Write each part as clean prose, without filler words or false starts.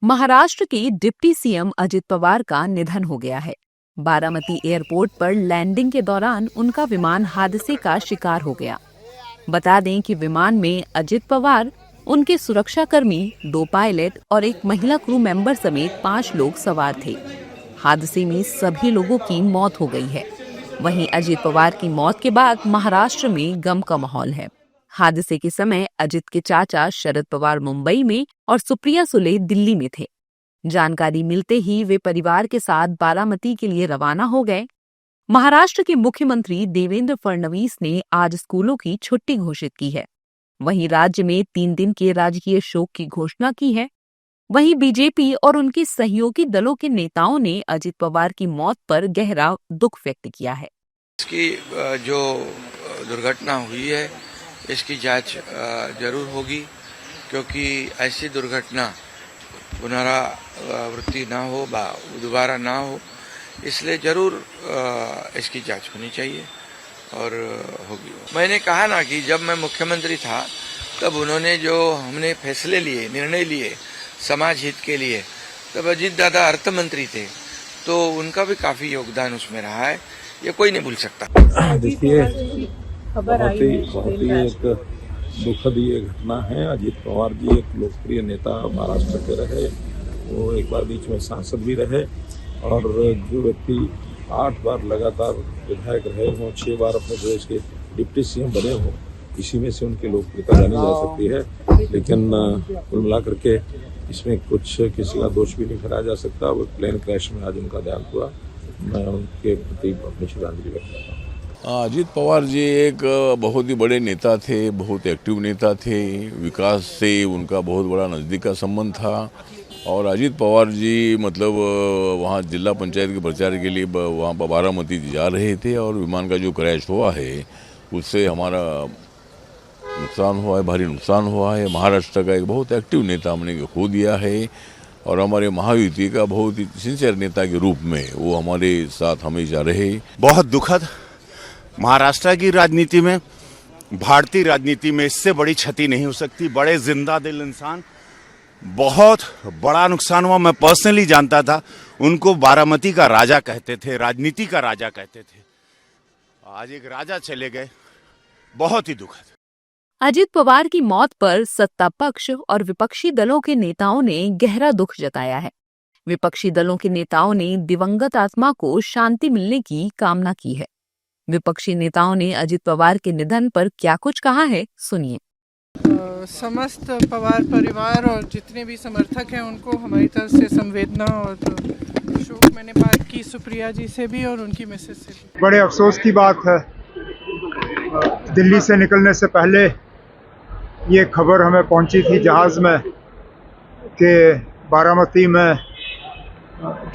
महाराष्ट्र के deputy CM Ajit Pawar का निधन हो गया है। बारामती एयरपोर्ट पर लैंडिंग के दौरान उनका विमान हादसे का शिकार हो गया। बता दें कि विमान में अजित पवार, उनके सुरक्षाकर्मी, 2 पायलट और एक महिला क्रू मेंबर समेत 5 लोग सवार थे। हादसे में सभी लोगों की मौत हो गई है। वहीं अजित पवार की मौत के बाद महाराष्ट्र में गम का माहौल है। हादसे के समय अजित के चाचा शरद पवार मुंबई में और सुप्रिया सुले दिल्ली में थे। जानकारी मिलते ही वे परिवार के साथ बारामती के लिए रवाना हो गए। महाराष्ट्र के मुख्यमंत्री देवेंद्र फडणवीस ने आज स्कूलों की छुट्टी घोषित की है। वहीं राज्य में 3 दिन के राजकीय शोक की घोषणा की है। वहीं बीजेपी और उनके सहयोगी दलों के नेताओं ने अजित पवार की मौत पर गहरा दुख व्यक्त किया है। इसकी जो दुर्घटना हुई है इसकी जांच जरूर होगी, क्योंकि ऐसी दुर्घटना पुनरावृत्ति ना हो, दोबारा ना हो, इसलिए जरूर इसकी जांच होनी चाहिए और होगी। मैंने कहा ना कि जब मैं मुख्यमंत्री था तब उन्होंने जो हमने फैसले लिए, निर्णय लिए समाज हित के लिए, तब अजीत दादा अर्थ मंत्री थे, तो उनका भी काफी योगदान उसमें रहा है, ये कोई नहीं भूल सकता। देखिए, बहुत ही एक दुखद ये घटना है। अजीत पवार जी एक लोकप्रिय नेता महाराष्ट्र के रहे, वो एक बार बीच में सांसद भी रहे और जो व्यक्ति 8 बार लगातार विधायक रहे हों, 6 बार अपने प्रदेश के डिप्टी सीएम बने हों, इसी में से उनकी लोकप्रियता जानी जा सकती है। लेकिन कुल मिलाकर के इसमें कुछ किसी का दोष भी नहीं ठहराया जा सकता। वो प्लेन क्रैश में आज उनका देहांत हुआ। मैं उनके प्रति अपनी श्रद्धांजलि व्यक्त करता हूँ। अजीत पवार जी एक बहुत ही बड़े नेता थे, बहुत एक्टिव नेता थे। विकास से उनका बहुत बड़ा नज़दीक का संबंध था और अजीत पवार जी मतलब वहाँ जिला पंचायत के प्रचार के लिए वहाँ पर बारामती जा रहे थे और विमान का जो क्रैश हुआ है उससे हमारा नुकसान हुआ है, भारी नुकसान हुआ है। महाराष्ट्र का एक बहुत एक्टिव नेता हमने खो दिया है और हमारे महायुति का बहुत ही सिंसियर नेता के रूप में वो हमारे साथ हमेशा रहे। बहुत दुखद, महाराष्ट्र की राजनीति में, भारतीय राजनीति में इससे बड़ी क्षति नहीं हो सकती। बड़े जिंदा दिल इंसान, बहुत बड़ा नुकसान हुआ। मैं पर्सनली जानता था, उनको बारामती का राजा कहते थे, राजनीति का राजा कहते थे। आज एक राजा चले गए, बहुत ही दुखद। अजित पवार की मौत पर सत्ता पक्ष और विपक्षी दलों के नेताओं ने गहरा दुख जताया है। विपक्षी दलों के नेताओं ने दिवंगत आत्मा को शांति मिलने की कामना की है। विपक्षी नेताओं ने अजित पवार के निधन पर क्या कुछ कहा है, सुनिए। समस्त पवार परिवार और जितने भी समर्थक हैं उनको हमारी तरफ से संवेदना और शोक। मैंने बात की सुप्रिया जी से भी और उनकी मिसेस से भी। बड़े अफसोस की बात है, दिल्ली से निकलने से पहले ये खबर हमें पहुंची थी जहाज़ में कि बारामती में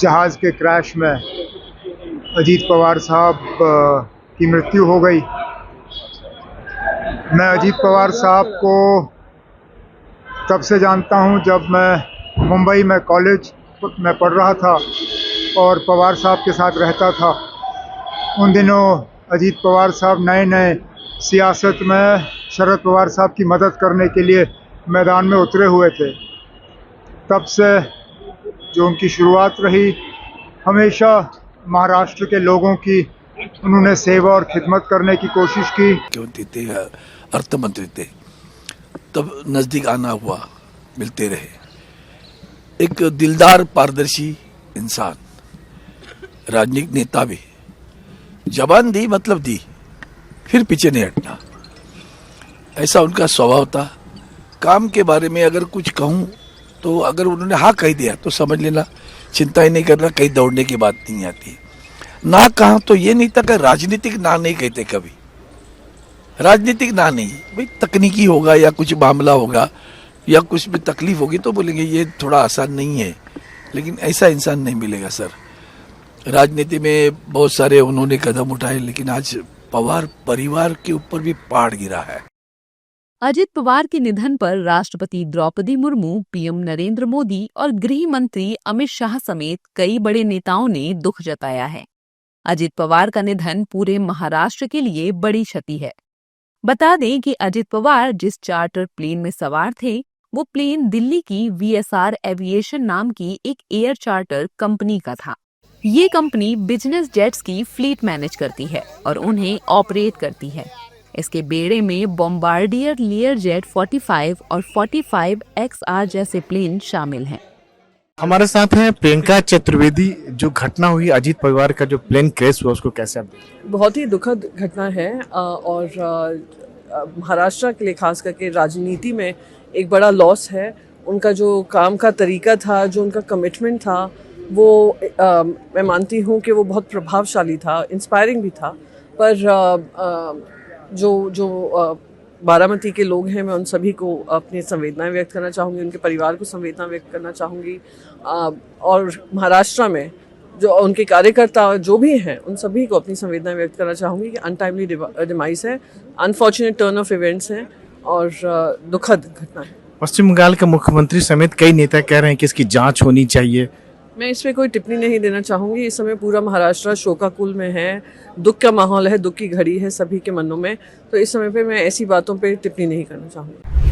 जहाज़ के क्रैश में अजीत पवार साहब की मृत्यु हो गई। मैं अजीत पवार साहब को तब से जानता हूं जब मैं मुंबई में कॉलेज में पढ़ रहा था और पवार साहब के साथ रहता था। उन दिनों अजीत पवार साहब नए सियासत में शरद पवार साहब की मदद करने के लिए मैदान में उतरे हुए थे। तब से जो उनकी शुरुआत रही, हमेशा महाराष्ट्र के लोगों की उन्होंने सेवा और खिदमत करने की कोशिश की। क्योंकि थे अर्थ मंत्री थे, तब नज़दीक आना हुआ, मिलते रहे। एक दिलदार पारदर्शी इंसान, राजनीतिक नेता भी। जबान दी मतलब दी, फिर पीछे नहीं हटना, ऐसा उनका स्वभाव था। काम के बारे में अगर कुछ कहूँ तो अगर उन्होंने हाँ कह दिया तो समझ लेना, चिंता ही नहीं करना, कहीं दौड़ने की बात नहीं आती। ना कहा तो ये नहीं था कि राजनीतिक ना नहीं कहते कभी। राजनीतिक ना नहीं, भाई तकनीकी होगा या कुछ मामला होगा या कुछ भी तकलीफ होगी तो बोलेंगे ये थोड़ा आसान नहीं है, लेकिन ऐसा इंसान नहीं मिलेगा सर। राजनीति में बहुत सारे उन्होंने कदम उठाए, लेकिन आज पवार परिवार के ऊपर भी पहाड़ गिरा है। अजित पवार के निधन पर राष्ट्रपति द्रौपदी मुर्मू, पीएम नरेंद्र मोदी और गृह मंत्री अमित शाह समेत कई बड़े नेताओं ने दुख जताया है। अजित पवार का निधन पूरे महाराष्ट्र के लिए बड़ी क्षति है। बता दें कि अजित पवार जिस चार्टर प्लेन में सवार थे वो प्लेन दिल्ली की VSR एविएशन नाम की एक एयर चार्टर कंपनी का था। ये कंपनी बिजनेस जेट्स की फ्लीट मैनेज करती है और उन्हें ऑपरेट करती है। इसके बेड़े में बॉम्बार्डियर लियरजेट 45 और 45XR जैसे प्लेन शामिल हैं। हमारे साथ हैं प्रियंका चतुर्वेदी। जो घटना हुई अजीत परिवार का जो प्लेन क्रैश हुआ उसको कैसे आप देखते हैं? बहुत ही दुखद घटना है और महाराष्ट्र के लिए खास करके राजनीति में एक बड़ा लॉस है। उनका जो काम का तरीका था, जो उनका कमिटमेंट था, वो मैं मानती हूँ कि वो बहुत प्रभावशाली था, इंस्पायरिंग भी था। पर जो बारामती के लोग हैं, मैं उन सभी को अपनी संवेदनाएं व्यक्त करना चाहूँगी, उनके परिवार को संवेदना व्यक्त करना चाहूँगी। और महाराष्ट्र में जो उनके कार्यकर्ता जो भी हैं, उन सभी को अपनी संवेदनाएं व्यक्त करना चाहूँगी कि अनटाइमली डिमाइस है, अनफॉर्चुनेट टर्न ऑफ इवेंट्स हैं और दुखद घटना है। पश्चिम बंगाल के मुख्यमंत्री समेत कई नेता कह रहे हैं कि इसकी जांच होनी चाहिए। मैं इस पे कोई टिप्पणी नहीं देना चाहूँगी। इस समय पूरा महाराष्ट्र शोकाकुल में है, दुख का माहौल है, दुख की घड़ी है सभी के मनों में। तो इस समय पे मैं ऐसी बातों पे टिप्पणी नहीं करना चाहूँगी।